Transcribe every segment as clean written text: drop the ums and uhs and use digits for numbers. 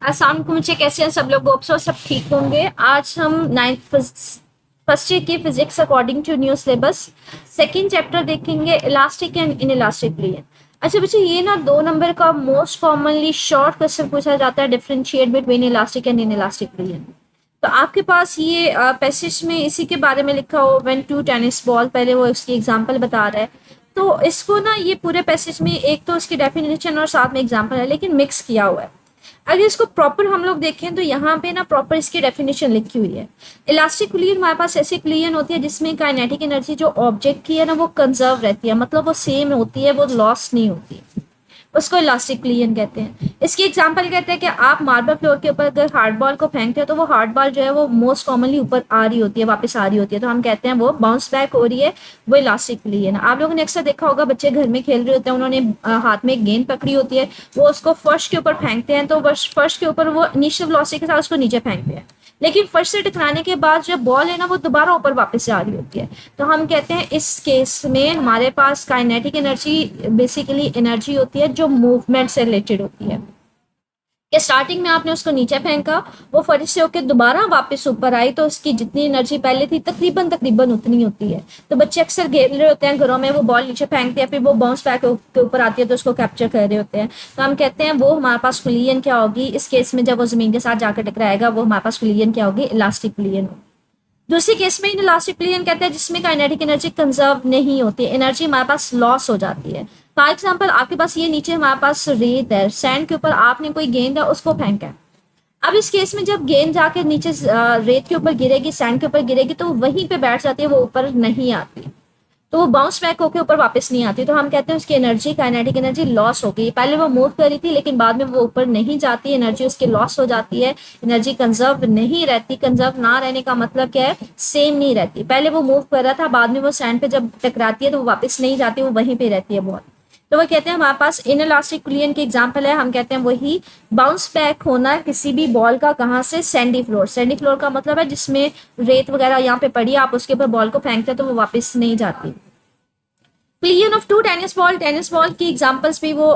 अस्सलाम वालेकुम बच्चे, कैसे हैं सब लोग? होप सो सब ठीक होंगे। आज हम नाइन्थ फर्स्ट ईयर की physics according to new syllabus second chapter देखेंगे, elastic and inelastic plane. अच्छा बच्चे, ये ना 2 नंबर का मोस्ट कॉमनली शॉर्ट क्वेश्चन पूछा जाता है, differentiate between elastic and inelastic plane. तो आपके पास ये पैसेज में इसी के बारे में लिखा हो, व्हेन टू टेनिस बॉल, पहले वो इसकी एग्जांपल बता रहा है। तो इसको ना ये पूरे पैसेज में एक तो इसकी डेफिनेशन और साथ में एग्जांपल है, लेकिन मिक्स किया हुआ है। अगर इसको प्रॉपर हम लोग देखें तो यहाँ पे ना प्रॉपर इसकी डेफिनेशन लिखी हुई है। इलास्टिक कुलियन हमारे पास ऐसी कुलियन होती है जिसमें काइनेटिक एनर्जी जो ऑब्जेक्ट की है ना वो कंजर्व रहती है, मतलब वो सेम होती है, वो लॉस नहीं होती, उसको इलास्टिक कुलियन कहते हैं। इसकी एग्जांपल कहते हैं कि आप मार्बल फ्लोर के ऊपर अगर हार्ड बॉल को फेंकते हो तो वो हार्ड बॉल जो है वो मोस्ट कॉमनली ऊपर आ रही होती है, वापस आ रही होती है, तो हम कहते हैं वो बाउंस बैक हो रही है, वो इलास्टिक कुलियन है। आप लोगों ने अक्सर देखा होगा, बच्चे घर में खेल रहे होते हैं, उन्होंने हाथ में एक गेंद पकड़ी होती है, वो उसको फर्श के ऊपर फेंकते हैं, तो फर्श के ऊपर वो इनिशियल वेलोसिटी के साथ उसको नीचे फेंकते हैं, लेकिन फर्श से टकराने के बाद जब बॉल है ना वो दोबारा ऊपर वापस से आ रही होती है। तो हम कहते हैं इस केस में हमारे पास काइनेटिक एनर्जी बेसिकली एनर्जी होती है जो मूवमेंट से रिलेटेड होती है, कि स्टार्टिंग में आपने उसको नीचे फेंका, वो फर्श से होकर दोबारा वापस ऊपर आई, तो उसकी जितनी एनर्जी पहले थी तकरीबन तकरीबन उतनी होती है। तो बच्चे अक्सर खेल रहे होते हैं घरों में, वो बॉल नीचे फेंकते हैं, फिर वो बाउंस बैक के ऊपर आती है, तो उसको कैप्चर कर रहे होते हैं। तो हम कहते हैं वो हमारे पास कुलियन क्या होगी इस केस में, जब वो जमीन के साथ जाकर टकराएगा, वो हमारे पास कुलियन क्या होगी, इलास्टिक कुलियन होगी। दूसरी केस में इनइलास्टिक कुलियन कहते हैं जिसमें काइनेटिक एनर्जी कंजर्व नहीं होती, एनर्जी हमारे पास लॉस हो जाती है। फॉर एग्जाम्पल आपके पास ये नीचे हमारे पास रेत है, सैंड के ऊपर आपने कोई गेंद है उसको फेंका है। अब इस केस में जब गेंद जाके नीचे रेत के ऊपर गिरेगी, सैंड के ऊपर गिरेगी, तो वहीं पे बैठ जाती है, वो ऊपर नहीं आती, तो वो बाउंस बैक होकर ऊपर वापस नहीं आती। तो हम कहते हैं उसकी एनर्जी काइनेटिक एनर्जी लॉस हो गई, पहले वो मूव कर रही थी लेकिन बाद में वो ऊपर नहीं जाती, एनर्जी उसकी लॉस हो जाती है, एनर्जी कंजर्व नहीं रहती। कंजर्व ना रहने का मतलब क्या है, सेम नहीं रहती। पहले वो मूव कर रहा था, बाद में वो सैंड पे जब टकराती है तो वो वापस नहीं जाती, वो वहीं पे रहती है बहुत। तो वो कहते हैं हमारे पास इनइलास्टिक कुलियन की एग्जांपल है, हम कहते हैं वही बाउंस बैक होना किसी भी बॉल का, कहाँ से, सैंडी फ्लोर। सैंडी फ्लोर का मतलब है जिसमें रेत वगैरह यहाँ पे पड़ी, आप उसके ऊपर बॉल को फेंकते हैं तो वो वापस नहीं जाती। Collision of two tennis ball की एग्जांपल्स भी वो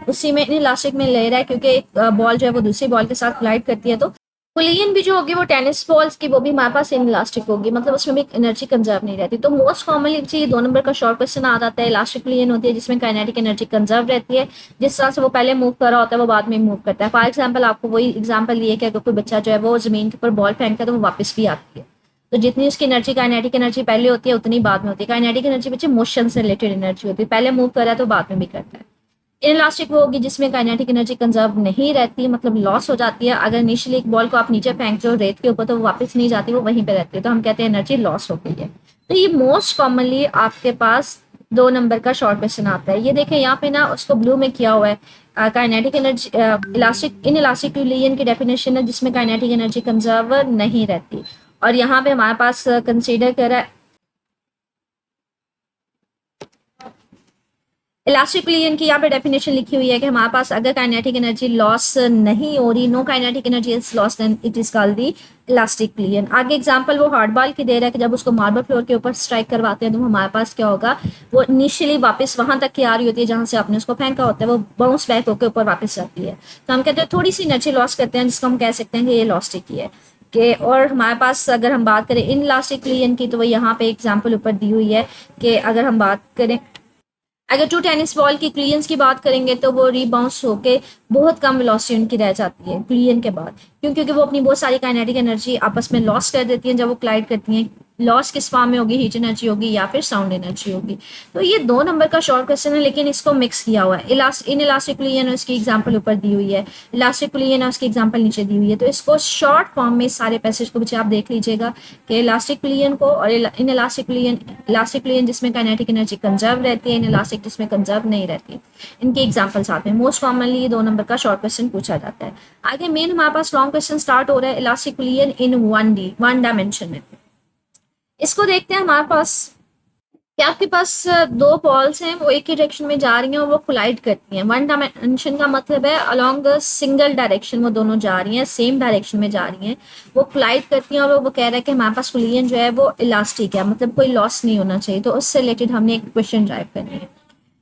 उसी में इलास्टिक में ले रहा है, क्योंकि एक बॉल जो है वो दूसरी बॉल के साथ कोलाइड करती है। तो कुलियन भी जो होगी वो टेनिस बॉल्स की, वो भी हमारे पास इलास्टिक होगी, मतलब उसमें भी एनर्जी कंजर्व नहीं रहती। तो मोस्ट कॉमनली ये 2 नंबर का शॉर्ट क्वेश्चन आ जाता है, इलास्टिक कुलियन होती है जिसमें काइनेटिक एनर्जी कंजर्व रहती है, जिस तरह से वो पहले मूव कर रहा होता है वो बाद में मूव करता है। फॉर एग्जाम्पल आपको वही एग्जाम्पल ये कि अगर कोई बच्चा जो है वो जमीन के ऊपर बॉल फेंकता है तो वो वापस भी आती है, तो जितनी उसकी एनर्जी काइनेटिक एनर्जी पहले होती है उतनी बाद में होती है। काइनेटिक एनर्जी बच्चे मोशन से रिलेटेड एनर्जी होती है, पहले मूव कर रहा है तो बाद में भी करता है। इनइलास्टिक वो होगी जिसमें काइनेटिक एनर्जी कंजर्व नहीं रहती, मतलब लॉस हो जाती है। अगर इनिशियली एक बॉल को आप नीचे फेंकते हो रेत के ऊपर तो वो वापस नहीं जाती, वो वहीं पे रहती है, तो हम कहते हैं एनर्जी लॉस हो गई है। तो ये मोस्ट कॉमनली आपके पास 2 नंबर का शॉर्ट क्वेश्चन आता है। ये देखें यहाँ पे ना उसको ब्लू में किया हुआ है, kinetic energy elastic in elastic कुलियन की डेफिनेशन है जिसमें काइनेटिक एनर्जी कंजर्व नहीं रहती, और यहाँ पे हमारे पास कंसीडर करा इलास्टिक कुलियन की यहाँ पे डेफिनेशन लिखी हुई है कि हमारे पास अगर काइनेटिक एनर्जी लॉस नहीं हो रही, no kinetic energy is loss, then it is called the elastic collision. आगे एग्जांपल वो हार्ड बॉल की दे रहा है कि जब उसको मार्बल फ्लोर के ऊपर स्ट्राइक करवाते हैं तो हमारे पास क्या होगा, वो इनिशियली वापस वहां तक की आ रही होती है जहां से आपने उसको फेंका होता है, वो बाउंस बैक होकर ऊपर वापस जाती है। तो हम कहते हैं थोड़ी सी एनर्जी लॉस करते हैं, जिसको हम कह सकते हैं कि ये लॉस्टिक की है। कि और हमारे पास अगर हम बात करें इन इलास्टिक कुलियन की, तो वो यहाँ पे एग्जाम्पल ऊपर दी हुई है कि अगर हम बात करें, अगर 2 टेनिस बॉल की क्लियंस की बात करेंगे तो वो रीबाउंस होके बहुत कम वेलोसिटी उनकी रह जाती है क्लियन के बाद, क्योंकि वो अपनी बहुत सारी काइनेटिक एनर्जी आपस में लॉस कर देती हैं जब वो क्लाइड करती हैं। लॉस किस फॉर्म में होगी, हीट एनर्जी होगी या फिर साउंड एनर्जी होगी। तो ये 2 नंबर का शॉर्ट क्वेश्चन है, लेकिन इसको मिक्स किया हुआ है। इन इलास्टिक कुलियन उसकी एग्जाम्पल ऊपर दी हुई है, इलास्टिक कुलियन उसकी एग्जाम्पल नीचे दी हुई है। तो इसको शॉर्ट फॉर्म में सारे पैसेज को बच्चे आप देख लीजिएगा कि इलास्टिक कुलियन को और इन इलास्टिक कुलियन जिसमें काइनेटिक एनर्जी कंजर्व रहती है, इन इलास्टिक जिसमें कंजर्व नहीं रहती, इनके एग्जाम्पल्स आते हैं। मोस्ट कॉमनली ये 2 नंबर का शॉर्ट क्वेश्चन पूछा जाता है। आगे मेन हमारे पास लॉन्ग क्वेश्चन स्टार्ट हो रहा है, इलास्टिक कुलियन इन 1D, 1 डायमेंशन में। इसको देखते हैं हमारे पास कि आपके पास 2 बॉल्स हैं, वो एक ही डायरेक्शन में जा रही हैं और वो कोलाइड करती हैं। 1 डायमेंशन का मतलब है अलोंग सिंगल डायरेक्शन वो दोनों जा रही हैं, सेम डायरेक्शन में जा रही हैं, वो कोलाइड करती हैं, और वो कह रहा है कि हमारे पास कुलियन जो है वो इलास्टिक है, मतलब कोई लॉस नहीं होना चाहिए। तो उससे रिलेटेड हमने एक क्वेश्चन ड्राइव करनी है।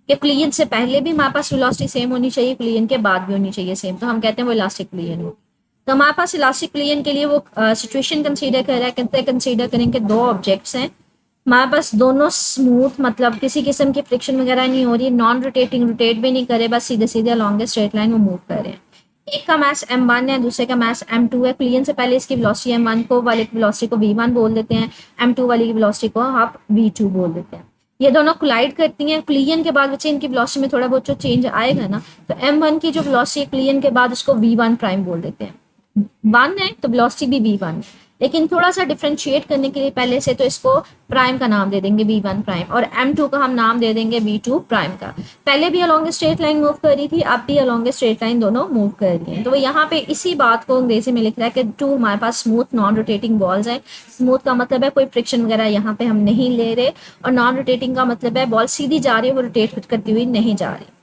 कि क्लियन से पहले भी हमारे पास वेलोसिटी सेम होनी चाहिए, क्लियन के बाद भी होनी चाहिए सेम, तो हम कहते हैं वो इलास्टिक क्लियन हो। तो हमारे पास इलास्टिक क्लियन के लिए वो सिचुएशन कंसीडर कर रहा है, कहते हैं कंसीडर करेंगे दो ऑब्जेक्ट्स हैं हमारे पास, दोनों स्मूथ, मतलब किसी किस्म की फ्रिक्शन वगैरह नहीं हो रही, नॉन रोटेटिंग, रोटेट भी नहीं करे, बस सीधे सीधे अलॉन्ग स्ट्रेट लाइन वो मूव कर रहे हैं। एक का मास m1 है, दूसरे का मास m2 है। क्लियन से पहले इसकी वेलोसिटी m1 को वाले की वेलोसिटी को v1 बोल देते हैं, m2 वाली की वेलोसिटी को आप v2 बोल देते हैं। ये दोनों कोलाइड करती हैं। क्लियन के बाद बच्चे इनकी वेलोसिटी में थोड़ा बहुत जो चेंज आएगा ना, तो m1 की जो वेलोसिटी है क्लियन के बाद उसको v1 प्राइम बोल देते हैं। 1 है तो वेलोसिटी भी v1, लेकिन थोड़ा सा डिफ्रेंशिएट करने के लिए पहले से तो इसको प्राइम का नाम दे देंगे v1 प्राइम, और m2 का हम नाम दे देंगे v2 प्राइम का। पहले भी अलोंग स्ट्रेट लाइन मूव कर रही थी, अब भी अलोंग स्ट्रेट लाइन दोनों मूव कर रही हैं। तो वो यहाँ पे इसी बात को अंग्रेजी में लिख रहा है कि टू हमारे पास स्मूथ नॉन रोटेटिंग बॉल्स हैं। स्मूथ का मतलब है कोई फ्रिक्शन वगैरह यहाँ पे हम नहीं ले रहे, और नॉन रोटेटिंग का मतलब है बॉल सीधी जा रही है, वो रोटेट करती हुई नहीं जा रही।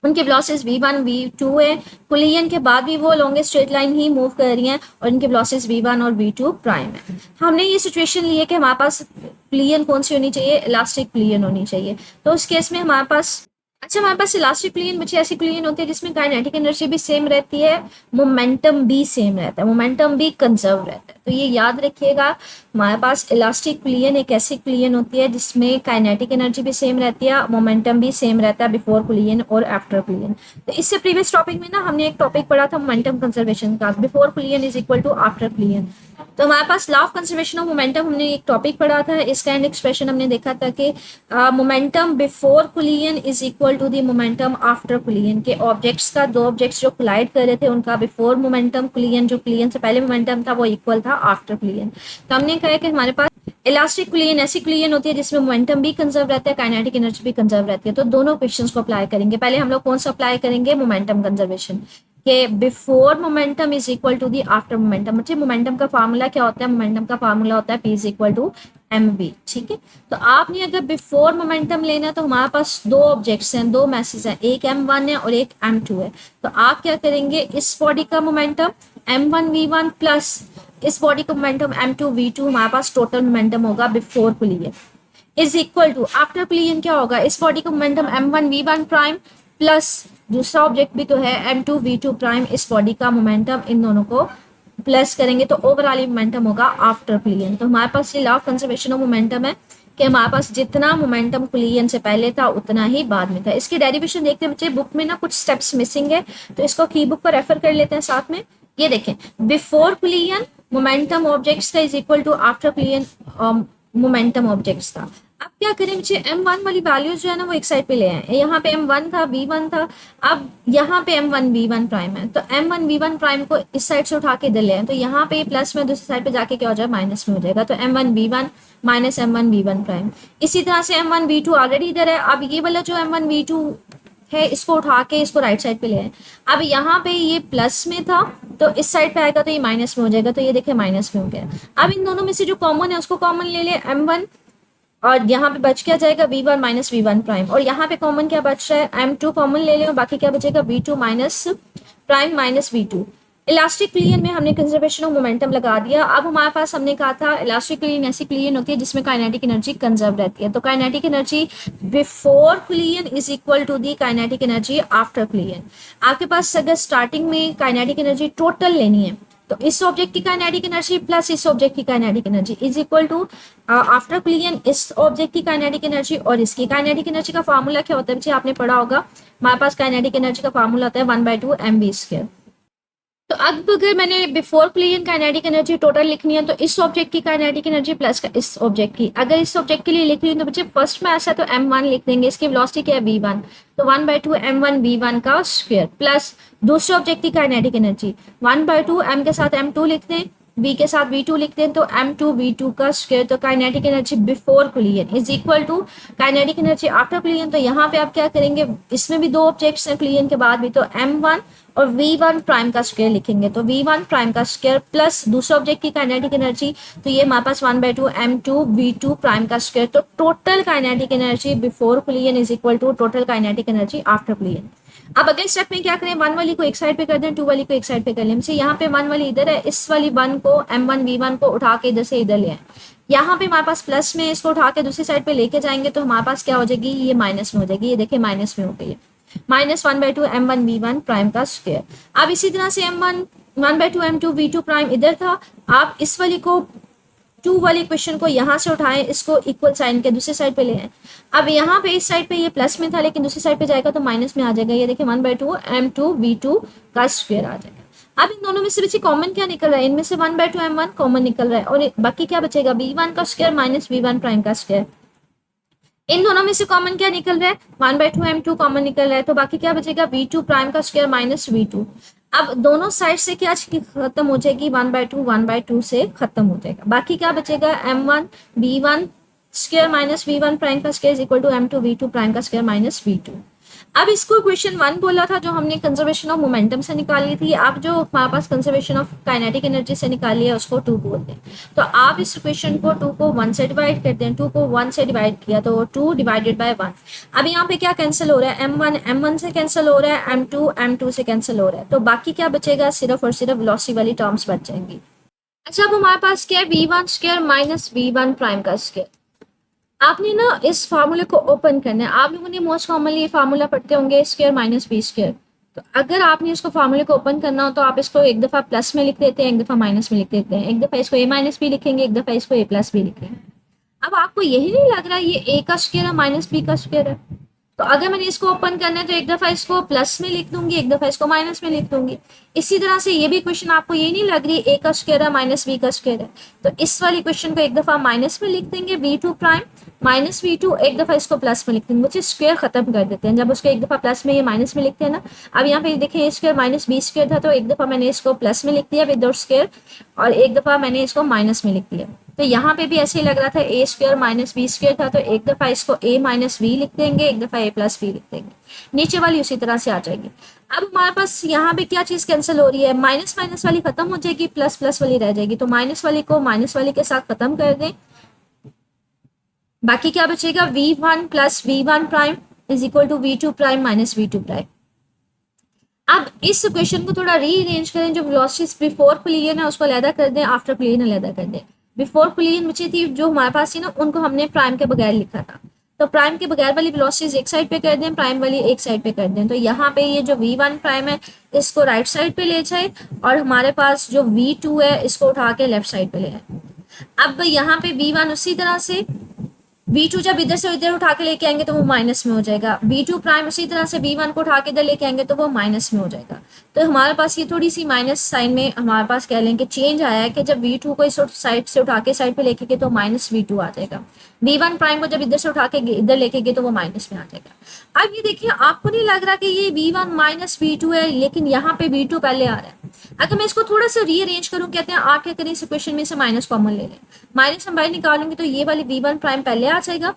उनकी वेलोसिटीज v1 v2 है। कोलिजन के बाद भी वो लॉन्गेस्ट स्ट्रेट लाइन ही मूव कर रही हैं, और इनकी वेलोसिटीज v1 और v2 प्राइम है। हमने ये सिचुएशन ली है कि हमारे पास क्लियन कौन सी होनी चाहिए, इलास्टिक क्लियन होनी चाहिए। तो उस केस में हमारे पास, अच्छा हमारे पास इलास्टिक क्लियन बच्चे ऐसी क्लियन होती है जिसमें काइनेटिक एनर्जी भी सेम रहती है, मोमेंटम भी सेम रहता है, मोमेंटम भी कंजर्व रहता है। तो ये याद रखिएगा, हमारे पास इलास्टिक क्लियन एक ऐसी क्लियन होती है जिसमें काइनेटिक एनर्जी भी सेम रहती है, मोमेंटम भी सेम रहता है बिफोर क्लियन और आफ्टर क्लियन। तो इससे प्रीवियस टॉपिक में ना हमने एक टॉपिक पढ़ा था मोमेंटम कंजर्वेशन का, before collision is equal to after collision. तो हमारे पास law of conservation of momentum हमने एक टॉपिक पढ़ा था, इसका एंड एक्सप्रेशन हमने देखा था कि momentum before collision is equal to the momentum after collision, के ऑब्जेक्ट्स का, दो ऑब्जेक्ट्स जो कोलाइड कर रहे थे उनका बिफोर मोमेंटम कुलियन, जो कुलियन से पहले मोमेंटम था वो इक्वल था आफ्टर कुलियन। तो हमने कहा कि हमारे पास इलास्टिक कुलियन ऐसी कुलियन होती है जिसमें मोमेंटम भी कंजर्व रहता है, काइनेटिक एनर्जी भी कंजर्व रहती है। तो दोनों क्वेश्चंस को अप्लाई करेंगे। पहले हम लोग कौन सा अप्लाई करेंगे, मोमेंटम कंजर्वेशन, कि before momentum is equal to the after momentum. बच्चे मोमेंटम का फार्मूला क्या होता है, मोमेंटम का फार्मूला होता है P is equal to mv। ठीक है, तो आपने अगर बिफोर मोमेंटम लेना है तो हमारे पास दो ऑब्जेक्ट्स हैं, दो मैसेज हैं, एक m1 है और एक m2 है। तो आप क्या करेंगे, इस बॉडी का मोमेंटम m1 v1 प्लस इस बॉडी का मोमेंटम m2 v2, हमारे पास टोटल मोमेंटम होगा before collision, is equal to after collision क्या होगा, इस बॉडी का momentum m1 v1 prime plus दूसरा ऑब्जेक्ट भी तो है m2 v2 प्राइम, इस बॉडी का मोमेंटम, इन दोनों को प्लस करेंगे तो ओवरऑल मोमेंटम होगा आफ्टर कुलियन। तो हमारे पास ये law of conservation of momentum है कि हमारे पास जितना मोमेंटम कुलियन से पहले था उतना ही बाद में था। इसकी डेरिवेशन देखते हैं बच्चे, बुक में ना कुछ स्टेप्स मिसिंग है, तो इसको की बुक को रेफर कर लेते हैं साथ में। ये देखें, बिफोर कुलियन मोमेंटम ऑब्जेक्ट्स का is equal to after collision momentum objects का। अब क्या करें बच्चे, m1 वाली वैल्यूज जो है ना वो एक साइड पे ले आए। यहाँ पे m1 था, v1 था, अब यहाँ पे m1 v1 प्राइम है, तो m1 v1 प्राइम को इस साइड से उठा के इधर ले आए, तो यहाँ पे प्लस में दूसरी साइड पे जाके क्या हो जाए, माइनस में हो जाएगा। तो m1 v1 minus m1 v1 prime. इसी तरह से m1 v2 ऑलरेडी इधर है, अब ये वाला जो m1 v2 है इसको उठा के इसको राइट साइड पे ले आए। अब यहाँ पे ये प्लस में था तो इस साइड पे आएगा तो ये माइनस में हो जाएगा, तो ये देखिए माइनस में हो गया। अब इन दोनों में से जो कॉमन है उसको कॉमन ले ले m1, और यहाँ पे बच क्या जाएगा v1 माइनस v1 प्राइम, और यहाँ पे कॉमन क्या बच रहा है, m2 कॉमन ले लें, बाकी क्या बचेगा v2 minus prime minus v2। Elastic collision में हमने कंजर्वेशन ऑफ मोमेंटम लगा दिया। अब हमारे पास हमने कहा था इलास्टिक क्लियन ऐसी क्लियन होती है जिसमें काइनेटिक एनर्जी कंजर्व रहती है। तो kinetic energy before collision is equal to the kinetic energy after collision. आपके पास अगर स्टार्टिंग में काइनेटिक एनर्जी टोटल लेनी है तो इस ऑब्जेक्ट की काइनेटिक एनर्जी प्लस इस ऑब्जेक्ट की kinetic energy is equal to after collision इस ऑब्जेक्ट की काइनेटिक एनर्जी और इसकी काइनेटिक एनर्जी का फार्मूला क्या होता है बच्चे, आपने पढ़ा होगा, हमारे पास काइनेटिक एनर्जी का फार्मूला होता है 1/2 mv²। तो अब अगर मैंने बिफोर क्लियन काइनेटिक एनर्जी टोटल लिखनी है तो इस ऑब्जेक्ट की काइनेटिक एनर्जी प्लस का इस ऑब्जेक्ट की, अगर इस ऑब्जेक्ट के लिए लिख रही हूँ तो बच्चे फर्स्ट में ऐसा तो m1 लिख देंगे, इसकी वेलोसिटी क्या है v1, तो 1/2 m1 v1 का स्क्वायर प्लस दूसरे ऑब्जेक्ट की काइनेटिक एनर्जी 1/2 m के साथ m2 लिख दें, v के साथ v2 लिखते हैं तो m2 v2 का स्क्वायर। तो kinetic energy before collision is equal to kinetic energy after collision. तो यहाँ पे आप क्या करेंगे, इसमें भी दो ऑब्जेक्ट्स हैं क्लियन के बाद भी, तो m1 और v1 प्राइम का स्क्वायर लिखेंगे, तो v1 प्राइम का स्क्वायर प्लस दूसरे ऑब्जेक्ट की काइनेटिक एनर्जी, तो ये हमारे पास 1/2 m2 v2 प्राइम का स्क्वायर। तो total kinetic energy before collision is equal to total kinetic energy after collision. अब अगले स्टेप में क्या करें, 1 वाली को एक साइड पे कर दें, 2 वाली को एक साइड पे कर लें। यहाँ पे 1 वाली इधर है, इस वाली 1 को m1 v1 को उठा के इधर से इधर ले आए, यहाँ पे हमारे पास प्लस में, इसको उठा के दूसरी साइड पे लेके जाएंगे तो हमारे पास क्या हो जाएगी, ये माइनस में हो जाएगी। ये देखिए माइनस में हो गई है, -1/2 m1 v1 प्राइम का स्क्वायर। अब इसी तरह से m1 1/2 m2 v2 प्राइम इधर था, आप इस वाली को 2 वाले क्वेश्चन को यहाँ से उठाएं, इसको इक्वल साइन के दूसरी साइड पे ले आए। अब यहाँ पे इस साइड पे ये प्लस में था लेकिन दूसरी साइड पे जाएगा तो माइनस में आ जाएगा। ये देखिए 1/2 m2 v2 का स्क्वायर आ जाएगा। अब इन दोनों में से बच्चे कॉमन क्या निकल रहा है, इनमें से 1/2 m1 कॉमन निकल रहा है और बाकी क्या बचेगा, v1 का स्क्वायर माइनस v1 प्राइम का स्क्वायर। इन दोनों में से कॉमन क्या निकल रहा है, 1/2 m2 कॉमन निकल रहा है, तो बाकी क्या बचेगा, v2 प्राइम का स्क्वायर माइनस v2। अब दोनों साइड से क्या खत्म हो जाएगी, 1/2 से खत्म हो जाएगा। बाकी क्या बचेगा, m1 v1 square minus v1 prime का square equal to m2 v2 prime का स्क्वायर माइनस v2। अब इसको क्वेश्चन 1 बोला था जो हमने कंजर्वेशन ऑफ मोमेंटम से निकाली थी। आप जो हमारे पास कंजर्वेशन ऑफ काइनेटिक एनर्जी से निकाली है उसको 2 बोलते हैं। तो आप इस क्वेश्चन को 2 को 1 से डिवाइड करते हैं, 2 को 1 से डिवाइड किया तो 2 डिवाइडेड बाय 1। अब यहाँ पे क्या कैंसिल हो रहा है, m1 से कैंसिल हो रहा है, m2 से कैंसिल हो रहा है, तो बाकी क्या बचेगा, सिर्फ और सिर्फ वेलोसिटी वाली टर्म्स बच जाएंगी। अच्छा, अब हमारे पास क्या है, v1 square minus v1 prime का स्क्वायर। आपने ना इस फार्मूले को ओपन करना है। आप लोगों ने मोस्ट कॉमनली ये फार्मूला पढ़ते होंगे स्क्वायर माइनस बी स्क्वायर। तो अगर आपने इसको फार्मूले को ओपन करना हो तो आप इसको एक दफ़ा प्लस में लिख देते हैं, एक दफ़ा माइनस में लिख देते हैं, एक दफ़ा इसको ए माइनस बी लिखेंगे, एक दफ़ा इसको ए प्लस बी लिखेंगे। अब आपको यही नहीं लग रहा ये ए का स्क्वायर है माइनस बी का स्क्वायर है, तो अगर मैंने इसको ओपन करना है तो एक दफ़ा इसको प्लस में लिख दूंगी, एक दफ़ा इसको माइनस में लिख दूंगी। इसी तरह से ये भी क्वेश्चन आपको ये नहीं लग रही ए का स्क्वायर है माइनस बी का स्क्वायर है, तो इस वाली क्वेश्चन को एक दफ़ा माइनस में लिख देंगे v2 प्राइम माइनस v2, एक दफ़ा इसको प्लस में लिख देंगे, मुझे स्क्वायर खत्म कर देते हैं। जब उसको एक दफ़ा प्लस में ये माइनस में लिखते हैं ना, अब यहाँ पे देखिए ए स्क्वायर माइनस बी स्क्वायर था तो एक दफ़ा मैंने इसको प्लस में लिख दिया विदाउट स्क्वायर और एक दफ़ा मैंने इसको माइनस में लिख दिया। तो यहाँ पे भी ऐसे ही लग रहा था, ए स्क्वायर माइनस बी स्क्वायर था तो एक दफ़ा इसको ए माइनस बी लिख देंगे, एक दफ़ा ए प्लस बी लिख देंगे, नीचे वाली उसी तरह से आ जाएगी। अब हमारे पास यहाँ पे क्या चीज़ कैंसिल हो रही है, माइनस माइनस वाली खत्म हो जाएगी, प्लस प्लस वाली रह जाएगी, तो माइनस वाली को माइनस वाली के साथ खत्म कर दें। बाकी क्या बचेगा, v1 plus v1 prime is equal to v2 prime minus v2 prime. अब इस क्वेश्चन को थोड़ा रीअरेंज करें, जो वेलोसिटीज बिफोर कोलिजन है उसको अलग कर दें, आफ्टर कोलिजन अलग कर दें। बिफोर कोलिजन बची थी जो हमारे पास थी ना, उनको हमने प्राइम के बगैर लिखा था, तो प्राइम के बगैर वाली वेलोसिटीज एक साइड पे कर दें, प्राइम वाली एक साइड पे कर दें। तो यहाँ पे ये जो v1 प्राइम है इसको राइट साइड पे ले जाए और हमारे पास जो v2 है इसको उठा के लेफ्ट साइड पे ले आए। अब यहाँ पे v1 उसी तरह से, v2 जब इधर से इधर उठा के लेके आएंगे तो वो माइनस में हो जाएगा, v2 प्राइम उसी तरह से v1 को उठा के इधर लेके आएंगे तो वो माइनस में हो जाएगा। तो हमारे पास ये थोड़ी सी माइनस साइन में हमारे पास कह लें कि चेंज आया है कि जब v2 को इस साइड से उठा के साइड पे लेके गए तो माइनस v2 आ जाएगा, v1 प्राइम को जब इधर से उठा के इधर लेके गए तो वो माइनस में आ जाएगा। अब ये देखिए, आपको नहीं लग रहा कि ये v1 माइनस v2 है, लेकिन यहाँ पे v2 पहले आ रहा है। अगर मैं इसको थोड़ा सा रीअरेंज करूं, कहते हैं आप क्या करें, इस इक्वेशन में से माइनस कॉमन ले लें, माइनस हम बाहर निकालेंगे तो ये वाली v1 प्राइम पहले आ जाएगा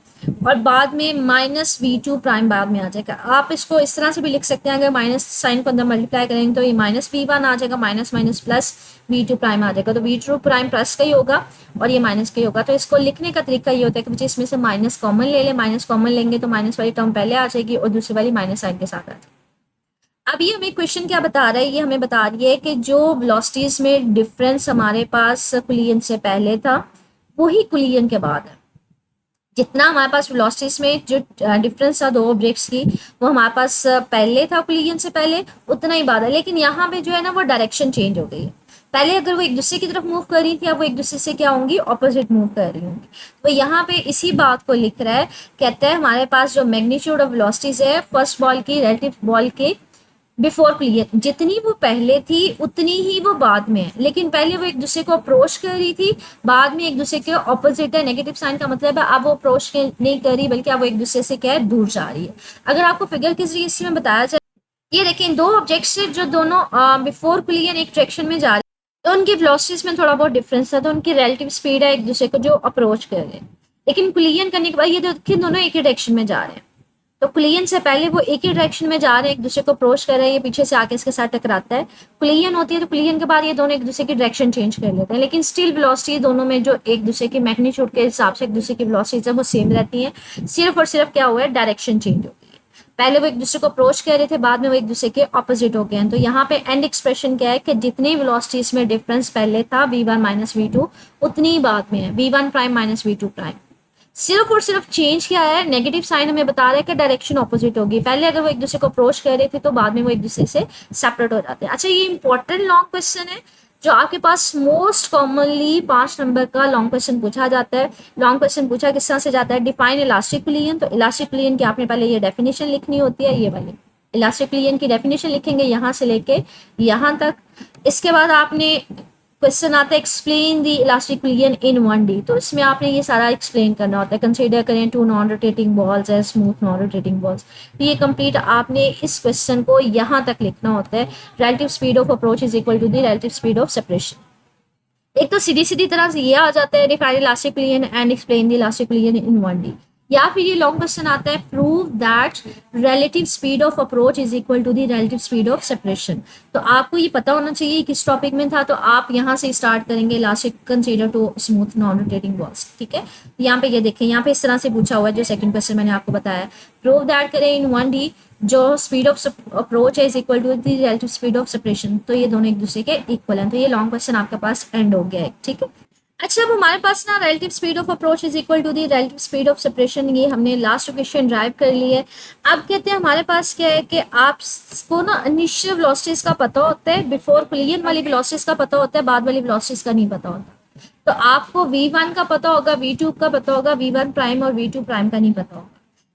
और बाद में माइनस v2 प्राइम बाद में आ जाएगा। आप इसको इस तरह से भी लिख सकते हैं, अगर माइनस साइन को अंदर मल्टीप्लाई करेंगे तो ये माइनस v1 आ जाएगा, minus minus plus v2 prime आ जाएगा, तो v2 प्राइम प्लस का ही होगा और ये माइनस का ही होगा। तो इसको लिखने का तरीका ये होता है कि मुझे इसमें से माइनस कॉमन ले लें, माइनस कॉमन लेंगे तो माइनस वाली टर्म पहले आ जाएगी और दूसरी वाली माइनस साइन के साथ आ जाएगी। अब ये हमें क्वेश्चन क्या बता रहा है, ये हमें बता रही है कि जो वेलोसिटीज में डिफरेंस हमारे पास कोलिजन से पहले था वही कोलिजन के बाद है। जितना हमारे पास वेलोसिटीज में जो डिफरेंस था दो ऑब्जेक्ट्स की, वो हमारे पास पहले था कोलिजन से पहले, उतना ही बाद है। लेकिन यहाँ पे जो है ना वो डायरेक्शन चेंज हो गई है। पहले अगर वो एक दूसरे की तरफ मूव कर रही थी, अब वो एक दूसरे से क्या होंगी, ऑपोजिट मूव कर रही होंगी। तो यहाँ पे इसी बात को लिख रहा है, कहता है हमारे पास जो मैग्नीट्यूड ऑफ वेलोसिटीज है फर्स्ट बॉल की रिलेटिव बॉल के बिफोर कोलिजन, जितनी वो पहले थी उतनी ही वो बाद में है। लेकिन पहले वो एक दूसरे को अप्रोच कर रही थी, बाद में एक दूसरे के ऑपोजिट है। नेगेटिव साइन का मतलब है अब वो अप्रोच नहीं कर रही बल्कि अब वो एक दूसरे से क्या है, दूर जा रही है। अगर आपको फिगर किस तरीके में बताया जाए, ये देखें दो ऑब्जेक्ट्स जो दोनों बिफोर कोलिजन एक डायरेक्शन में जा रहे हैं, तो उनकी वेलोसिटीज में थोड़ा बहुत डिफरेंस है, तो उनकी रिलेटिव स्पीड है एक दूसरे को जो अप्रोच कर रहे हैं। लेकिन कोलिजन करने के बाद ये देखिए दोनों एक ही डायरेक्शन में जा रहे हैं, तो कोलिजन से पहले वो एक ही डायरेक्शन में जा रहे हैं, एक दूसरे को अप्रोच कर रहे हैं, ये पीछे से आके इसके साथ टकराता है। कोलिजन होती है तो कोलिजन के बाद ये दोनों एक दूसरे की डायरेक्शन चेंज कर लेते हैं, लेकिन स्टिल वेलोसिटी दोनों में जो एक दूसरे की मैग्नीट्यूड के हिसाब से एक दूसरे की वेलोसिटीज है वो सेम रहती है, सिर्फ और सिर्फ क्या हुआ है, डायरेक्शन चेंज हो गई है। पहले वो एक दूसरे को अप्रोच कर रहे थे, बाद में वो एक दूसरे के ऑपोजिट हो गए हैं। तो यहाँ पे एंड एक्सप्रेशन क्या है कि जितनी वेलोसिटीज में डिफरेंस पहले था v1 माइनस v2 उतनी ही बाद में है v1 prime minus v2 prime. सिर्फ और सिर्फ चेंज क्या है, नेगेटिव साइन हमें बता रहा है कि डायरेक्शन ऑपोजिट होगी। पहले अगर वो एक दूसरे को अप्रोच कर रहे थे तो बाद में वो एक दूसरे से सेपरेट हो जाते हैं। अच्छा, ये इंपॉर्टेंट लॉन्ग क्वेश्चन है जो आपके पास मोस्ट कॉमनली 5 नंबर का लॉन्ग क्वेश्चन पूछा जाता है। लॉन्ग क्वेश्चन पूछा किस तरह से जाता है, डिफाइन इलास्टिक पिलियन। तो इलास्टिक पिलियन की आपने पहले ये डेफिनेशन लिखनी होती है, ये वाली इलास्टिक पिलियन की डेफिनेशन लिखेंगे यहाँ से लेके यहाँ तक। इसके बाद आपने क्वेश्चन आता है explain the elastic collision in 1D। तो इसमें आपने ये सारा एक्सप्लेन करना होता है। कंसीडर करें 2 non rotating balls as smooth non rotating balls. तो ये कंप्लीट आपने इस क्वेश्चन को यहाँ तक लिखना होता है। Relative speed of approach is equal to the relative speed of separation. एक तो सीधी सीधी तरह से ये आ जाता है define elastic collision and explain the elastic collision in 1D। या फिर ये लॉन्ग क्वेश्चन आता है prove that relative speed of approach is equal to the relative speed of separation. तो आपको ये पता होना चाहिए किस टॉपिक में था, तो आप यहाँ से स्टार्ट करेंगे elastic consider two smooth non rotating balls. ठीक है, यहाँ पे ये देखें, यहाँ पे इस तरह से पूछा हुआ है जो सेकंड क्वेश्चन मैंने आपको बताया। प्रूव दैट करें इन 1D जो स्पीड ऑफ अप्रोच है is equal to the relative speed of separation. तो ये दोनों एक दूसरे के इक्वल हैं। तो ये लॉन्ग क्वेश्चन आपके पास एंड हो गया है। ठीक है, अच्छा, अब हमारे पास ना relative speed of approach is equal to the relative speed of separation, ये हमने लास्ट इक्वेशन ड्राइव कर ली है। अब कहते हैं हमारे पास क्या है कि आपको ना इनिशियल वेलोसिटीज का पता होता है, बिफोर पिलियन वाली वेलोसिटीज का पता होता है, बाद वाली वेलोसिटीज का नहीं पता होता। तो आपको v1 का पता होगा, v2 का पता होगा, v1 प्राइम और v2 प्राइम का नहीं पता होगा।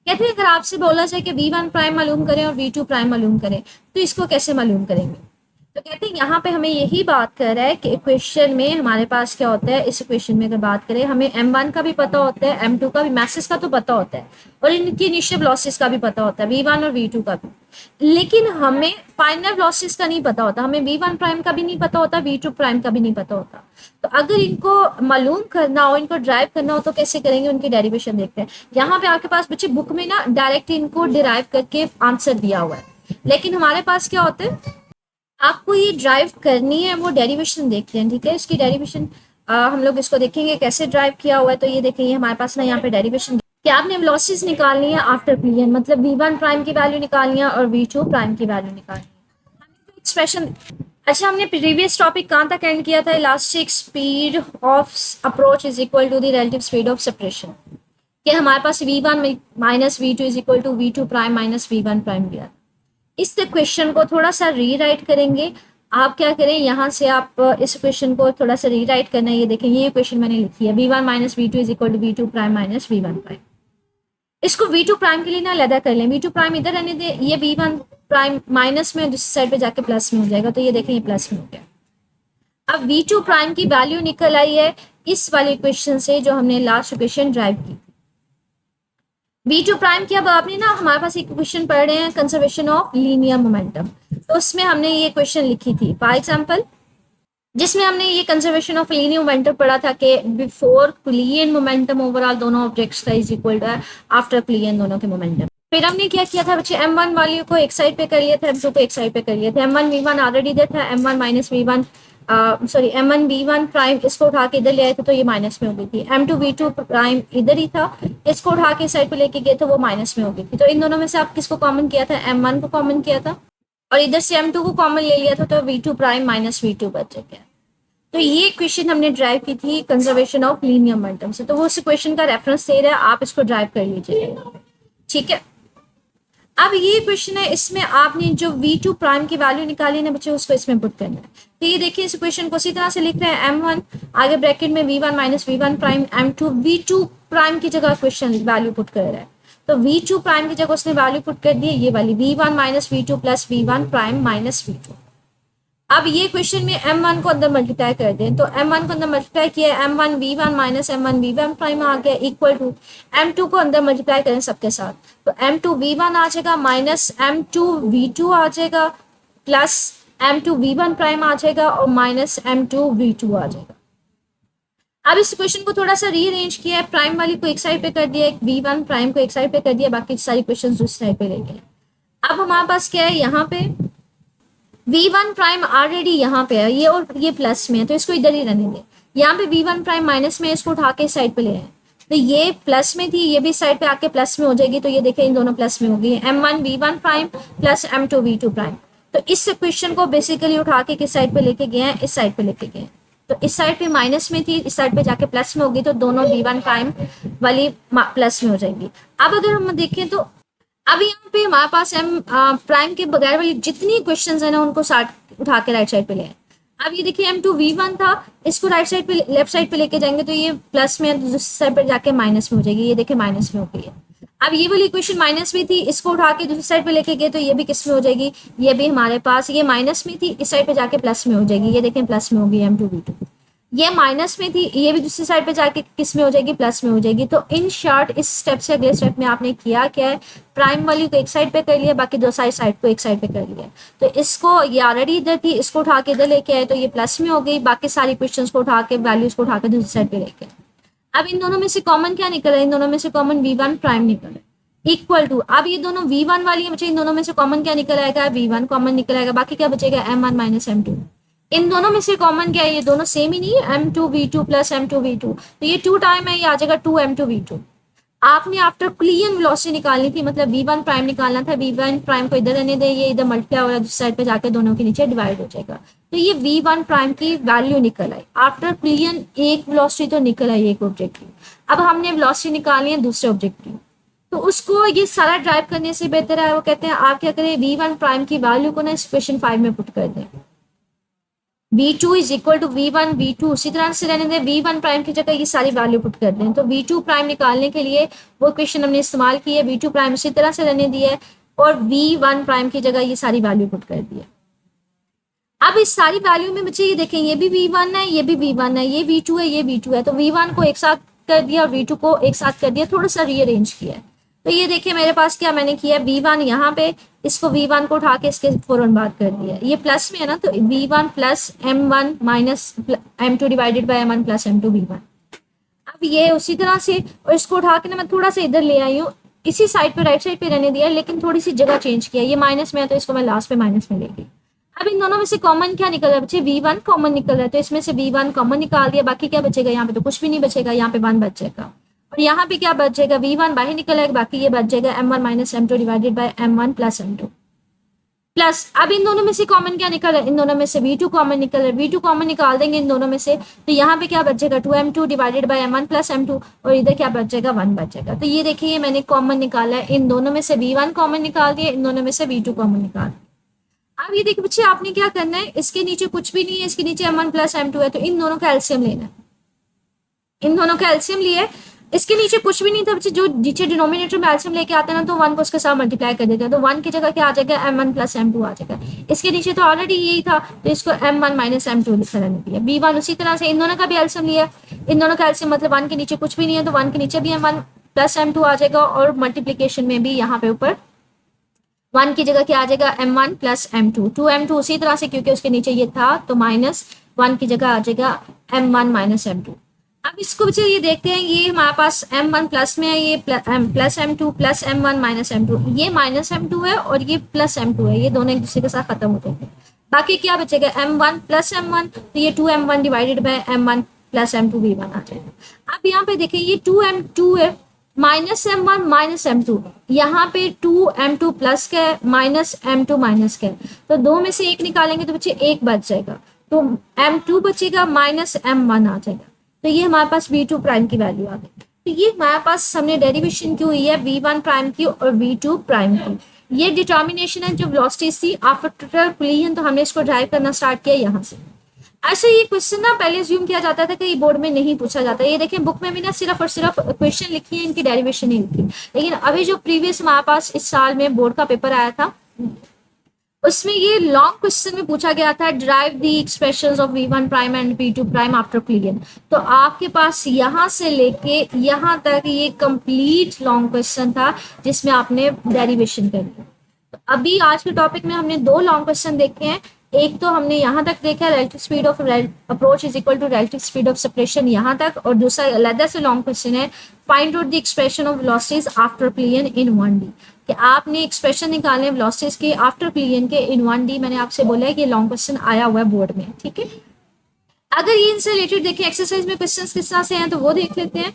कहते हैं अगर आपसे बोला जाए कि v1 प्राइम मालूम करें और v2 प्राइम मालूम करें तो इसको कैसे मालूम करेंगे। तो कहते हैं यहाँ पे हमें यही बात कर रहा है कि इक्वेशन में हमारे पास क्या होता है। इस इक्वेशन में अगर बात करें, हमें m1 का भी पता होता है, m2 का भी, मैसेज का तो पता होता है और इनकी इनिशियल वेलोसिटीज का भी पता होता है, v1 और v2 का भी। लेकिन हमें फाइनल वेलोसिटीज का नहीं पता होता, हमें v1 प्राइम का भी नहीं पता होता, v2 प्राइम का भी नहीं पता होता। तो अगर इनको मालूम करना हो, इनको ड्राइव करना हो तो कैसे करेंगे, उनकी डेरिवेशन देखते हैं। यहाँ पे आपके पास बच्चे बुक में ना डायरेक्ट इनको डिराइव करके आंसर दिया हुआ है, लेकिन हमारे पास क्या होता है, आपको ये ड्राइव करनी है, वो डेरिवेशन देखते हैं। ठीक है, इसकी डेरिवेशन हम लोग इसको देखेंगे कैसे ड्राइव किया हुआ है। तो ये देखेंगे हमारे पास ना यहाँ पे डेरिवेशन कि आपने वेलोसिटीज निकालनी है आफ्टर पिलियन, मतलब v1 प्राइम की वैल्यू निकालनी है और v2 प्राइम की वैल्यू निकालनी है। एक्सप्रेशन, अच्छा, हमने प्रीवियस टॉपिक कहाँ तक एंड किया था, elastic speed of approach is equal to the relative speed of separation. कि हमारे पास v1 minus v2 is equal to v2 prime minus v1 prime दिया। इस क्वेश्चन को थोड़ा सा रीराइट करेंगे। आप क्या करें, यहाँ से आप इस क्वेश्चन को थोड़ा सा रीराइट करना है। ये देखें, ये क्वेश्चन मैंने लिखी है v1 minus v2 is equal to v2 prime minus v1 prime. इसको v2 प्राइम के लिए ना अलग कर लें, v2 प्राइम इधर रहने दें, ये v1 प्राइम माइनस में दूसरी साइड पे जाके प्लस में हो जाएगा। तो ये देखें, ये प्लस में हो गया। अब v2 प्राइम की वैल्यू निकल आई है इस वाले क्वेश्चन से जो हमने लास्ट क्वेश्चन ड्राइव की। v2 प्राइम की अब आपने ना हमारे पास एक क्वेश्चन पढ़ रहे हैं कंजर्वेशन ऑफ लीनियर मोमेंटम, तो उसमें हमने ये क्वेश्चन लिखी थी फॉर एग्जांपल, जिसमें हमने ये कंजर्वेशन ऑफ लीनियर मोमेंटम पढ़ा था कि बिफोर पिलियन मोमेंटम ओवरऑल दोनों ऑब्जेक्ट्स का is equal to after collision दोनों के मोमेंटम। फिर हमने क्या किया था बच्चे, m1 वैल्यू को एक साइड पे कर लिया था, m2 को एक साइड पे कर लिया था। m1 v1 ऑलरेडी दिया था, m1 minus v1 sorry m1 v1 prime इसको उठा के इधर ले आए थे तो ये माइनस में हो गई थी। m2 v2 प्राइम इधर ही था, इसको उठा के साइड पे लेके गए तो वो माइनस में हो गई थी। तो इन दोनों में से आप किसको कॉमन किया था, m1 को कॉमन किया था और इधर से m2 को कॉमन ले लिया था, तो v2 प्राइम माइनस v2 बच गया। तो ये क्वेश्चन हमने ड्राइव की थी कंजर्वेशन ऑफ लीनियर मोमेंटम से, तो वो उस क्वेश्चन का रेफरेंस दे रहा है, आप इसको ड्राइव कर लीजिएगा। ठीक है, अब ये क्वेश्चन है, इसमें आपने जो v2 प्राइम की वैल्यू निकाली ना बच्चे, उसको इसमें पुट करना है। तो ये देखिए, इस क्वेश्चन को इसी तरह से लिख रहे हैं, m1 आगे ब्रैकेट में v1 minus v1 prime, m2 v2 prime की जगह क्वेश्चन वैल्यू पुट कर रहा है। तो v2 प्राइम की जगह उसने वैल्यू पुट कर दी है ये वाली, v1 minus v2 plus v1 prime minus v2। अब ये क्वेश्चन में m1 को अंदर मल्टीप्लाई कर दें, तो m1 को अंदर मल्टीप्लाई किया, m1 v1 minus m1 v1 prime आ गया इक्वल टू m2 को अंदर मल्टीप्लाई करें सबके साथ, तो m2 v1 आ जाएगा माइनस m2 v2 आ जाएगा प्लस m2 v1 प्राइम आ जाएगा और माइनस m2 v2 आ जाएगा। अब इस क्वेश्चन को थोड़ा सा रीअरेंज किया है, प्राइम वाली को एक साइड पे कर दिया, v1 प्राइम को एक साइड पे कर दिया, बाकी सारी क्वेश्चन दूसरी साइड पे ले गए। अब हमारे पास क्या है, यहाँ पे v1 प्राइम ऑलरेडी यहाँ पे है, ये और ये प्लस में है तो इसको इधर ही रहने दें। यहाँ पे v1 प्राइम माइनस में, इसको उठा के साइड पे ले आए, तो ये प्लस में थी, ये भी साइड पे आके प्लस में हो जाएगी, तो ये देखें इन दोनों प्लस में हो गई, m1 v1 prime plus m2 v2 prime. तो इस इक्वेशन को बेसिकली उठा के किस साइड पे लेके गए हैं, इस साइड पे लेके गए हैं। तो इस साइड पे माइनस में थी, इस साइड पे जाके प्लस में होगी, तो दोनों v1 प्राइम वाली प्लस में हो जाएगी। अब अगर हम देखें तो अब यहाँ पे हमारे पास m प्राइम के बगैर वाली जितनी क्वेश्चन है ना उनको साथ उठा के राइट साइड पे ले आए। अब ये देखिए m2 v1 था, इसको राइट साइड पे लेफ्ट साइड पे लेके जाएंगे तो ये प्लस में, दूसरी साइड पे जाके माइनस में हो जाएगी, ये देखिए माइनस में हो गई है। अब ये वाली इक्वेशन माइनस में थी, इसको उठा के दूसरी साइड पे लेके गए तो ये भी किस में हो जाएगी, ये भी हमारे पास ये माइनस में थी, इस साइड पे जाके प्लस में हो जाएगी, ये देखें प्लस में होगी m2 v2। ये माइनस में थी, ये भी दूसरी साइड पे जाके किस में हो जाएगी, प्लस में हो जाएगी। तो इन शॉर्ट इस स्टेप से अगले स्टेप में आपने किया क्या है, प्राइम वैल्यू को एक साइड पे कर लिया, बाकी दो साइड को एक साइड पे कर लिया। तो इसको ये ऑलरेडी इधर थी, इसको उठा के इधर लेके आए तो ये प्लस में हो गई, बाकी सारी क्वेश्चंस को उठा के वैल्यूज को उठा के दूसरी साइड पे लेके आए। अब इन दोनों में से कॉमन क्या निकल रहा है, इन दोनों में से कॉमन v1 प्राइम निकल रहा है इक्वल टू, अब ये दोनों v1 वाली है बच्चे, इन दोनों में से कॉमन क्या निकल आएगा, v1 कॉमन निकल आएगा, बाकी क्या बचेगा m1 माइनस m2। इन दोनों में से कॉमन क्या है, ये दोनों सेम ही नहीं है, m2 v2 plus m2 v2, तो ये 2 टाइम है, ये आ जाएगा 2 m2 v2। आपने आफ्टर क्लियर वेलोसिटी निकालनी थी, मतलब v1 प्राइम निकालना था, v1 प्राइम को इधर रहने दे, ये इधर मल्टीप्लाई हो रहा है, दूसरी साइड पे जाकर दोनों के नीचे डिवाइड हो जाएगा। तो ये v1 प्राइम की वैल्यू निकल आई आफ्टर क्लियर, एक वेलोसिटी तो निकल आई एक ऑब्जेक्ट की। अब हमने वेलोसिटी निकालनी है दूसरे ऑब्जेक्ट की, तो उसको ये सारा ड्राइव करने से बेहतर है, वो कहते हैं आप क्या करें, v1 प्राइम की वैल्यू को ना इस इक्वेशन 5 में पुट कर दें, v2 is equal to v1 v2 उसी तरह से रहने दें, v1 प्राइम की जगह ये सारी वैल्यू पुट कर दें। तो v2 प्राइम निकालने के लिए वो इक्वेशन हमने इस्तेमाल की है, v2 प्राइम उसी तरह से रहने दी है और v1 प्राइम की जगह ये सारी वैल्यू पुट कर दी है। अब इस सारी वैल्यू में बच्चे ये देखें, ये भी v1 है, ये भी v1 है, ये v2 है, ये v2 है, तो v1 को एक साथ कर दिया और v2 को एक साथ कर दिया, थोड़ा सा रीअरेंज किया है। तो ये देखिए मेरे पास क्या मैंने किया, v1 यहाँ पे, इसको v1 को उठा के इसके फौरन बात कर दिया, ये प्लस में है ना, तो v1 plus m1 minus m2 divided by m1 plus m2 v1। अब ये उसी तरह से, और इसको उठा के ना मैं थोड़ा सा इधर ले आई हूँ, इसी साइड पे राइट साइड पे रहने दिया, लेकिन थोड़ी सी जगह चेंज किया, ये माइनस में है तो इसको मैं लास्ट पे माइनस में ले गई। अब इन दोनों में से कॉमन क्या निकल रहा है बच्चे, v1 कॉमन निकल रहा है, तो इसमें से v1 कॉमन निकाल दिया, बाकी क्या बचेगा, यहाँ पे तो कुछ भी नहीं बचेगा, यहाँ पे 1 बच जाएगा, और यहाँ पे क्या बच जाएगा, v1 बाहर निकल आएगा, बाकी ये बच जाएगा m1 minus m2 divided by m1 plus m2 plus. अब इन दोनों में से कॉमन क्या निकल रहा है, इन दोनों में से v2 कॉमन निकल रहा है, v2 कॉमन निकाल देंगे इन दोनों में से, तो यहाँ पे क्या बचेगा 2m2 divided by m1 plus m2, और इधर क्या बच जाएगा 1 बच जाएगा। तो ये देखिए मैंने कॉमन निकाला है, इन दोनों में से v1 कॉमन निकाल दिया, इन दोनों में से v2 कॉमन निकाल दिया। अब ये देखिए बच्चे आपने क्या करना है, इसके नीचे कुछ भी नहीं है, इसके नीचे m1 प्लस m2 है, तो इन दोनों का एलसीएम लेना है, इन दोनों का एलसीएम लिए, इसके नीचे कुछ भी नहीं था बच्चे, जो नीचे डिनोमिनेटर में एलसीएम लेके आते हैं ना, तो 1 को उसके साथ मल्टीप्लाई कर देते हैं, तो 1 की जगह क्या आ जाएगा, m1 प्लस m2 आ जाएगा। इसके नीचे तो ऑलरेडी यही था, तो इसको m1 माइनस m2 लिखा रहने दिया, v1 उसी तरह से इन दोनों का भी एलसीएम लिया, इन दोनों का एलसीएम मतलब 1 के नीचे कुछ भी नहीं है, तो 1 के नीचे भी m1 प्लस m2 आ जाएगा, और मल्टीप्लीकेशन में भी यहाँ पे ऊपर 1 की जगह क्या आ जाएगा, m1 प्लस m2, 2m2 उसी तरह से क्योंकि उसके नीचे ये था, तो माइनस 1 की जगह आ जाएगा m1 माइनस m2। अब इसको बच्चे ये देखते हैं, ये हमारे पास m1 प्लस में है, ये plus m2 plus m1 minus m2, ये माइनस m2 है और ये प्लस m2 है, ये दोनों एक दूसरे के साथ खत्म हो जाएंगे, बाकी क्या बचेगा m1 प्लस m1, तो ये 2m1 divided by m1 plus m2 v1 आ जाएगा। अब यहाँ पे देखें ये 2m2 है, माइनस m1 माइनस m2, यहाँ पे 2m2 प्लस का है, माइनस m2 माइनस का है, तो दो में से एक निकालेंगे तो बच्चे एक बच जाएगा, तो m2 बचेगा माइनस m1 आ जाएगा, तो ये हमारे पास v2 प्राइम की वैल्यू आ गई। तो ये हमारे पास हमने डेरिवेशन की हुई है v1 प्राइम की और v2 प्राइम की, ये डिटर्मिनेशन है जो वेलोसिटी थी आफ्टर कोलिजन, तो हमने इसको ड्राइव करना स्टार्ट किया यहाँ से। ऐसे ये क्वेश्चन ना पहले अज्यूम किया जाता था कि बोर्ड में नहीं पूछा जाता, ये देखें बुक में भी ना सिर्फ और सिर्फ क्वेश्चन लिखी है, इनकी डेरिवेशन नहीं लिखी, लेकिन अभी जो प्रीवियस हमारे पास इस साल में बोर्ड का पेपर आया था उसमें ये लॉन्ग क्वेश्चन में पूछा गया था, drive the expressions of v1 prime and v2 prime after collision. तो आपके पास यहाँ से लेके यहाँ तक ये कंप्लीट लॉन्ग क्वेश्चन था जिसमें आपने डेरिवेशन करनी। तो अभी आज के टॉपिक में हमने 2 लॉन्ग क्वेश्चन देखे हैं, एक तो हमने यहाँ तक देखा relative speed of approach is equal to relative speed of separation यहाँ तक, और दूसरा अलग से लॉन्ग क्वेश्चन है find out the expression of velocities after collision in 1D, कि आपने एक्सप्रेशन निकालने वेलोसिटीज के आफ्टर कोलिजन के इन 1D। मैंने आपसे बोला है कि लॉन्ग क्वेश्चन आया हुआ है बोर्ड में, ठीक है। अगर ये इनसे रिलेटेड देखें एक्सरसाइज में क्वेश्चन किस तरह से हैं तो वो देख लेते हैं।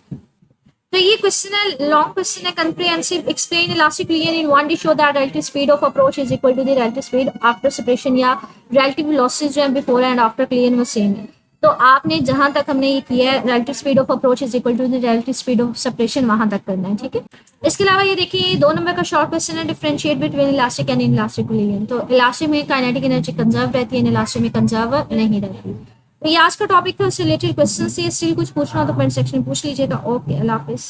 तो ये क्वेश्चन है, लॉन्ग क्वेश्चन है, comprehensive. Explain elastic collision in one D, show that relative speed of approach is equal to the relative speed after separation, या रिलेटिव वेलोसिटी जो है बिफोर एंड आफ्टर क्लियन वो सेम है। तो आपने जहां तक हमने ये किया है, relative speed of approach is equal to the relative speed of separation, वहां तक करना है, ठीक है। इसके अलावा ये देखिए 2 नंबर का शॉर्ट क्वेश्चन है, differentiate between elastic and inelastic religion. तो इलास्टिक में काइनेटिक एनर्जी कंजर्व रहती है, इनइलास्टिक में कंजर्व नहीं रहती। तो ये आज का टॉपिक था, उससे रिलेटेड क्वेश्चन से स्टिल कुछ पूछना हो तो कमेंट सेक्शन में पूछ लीजिएगा। ओके, अल्लाह हाफिज।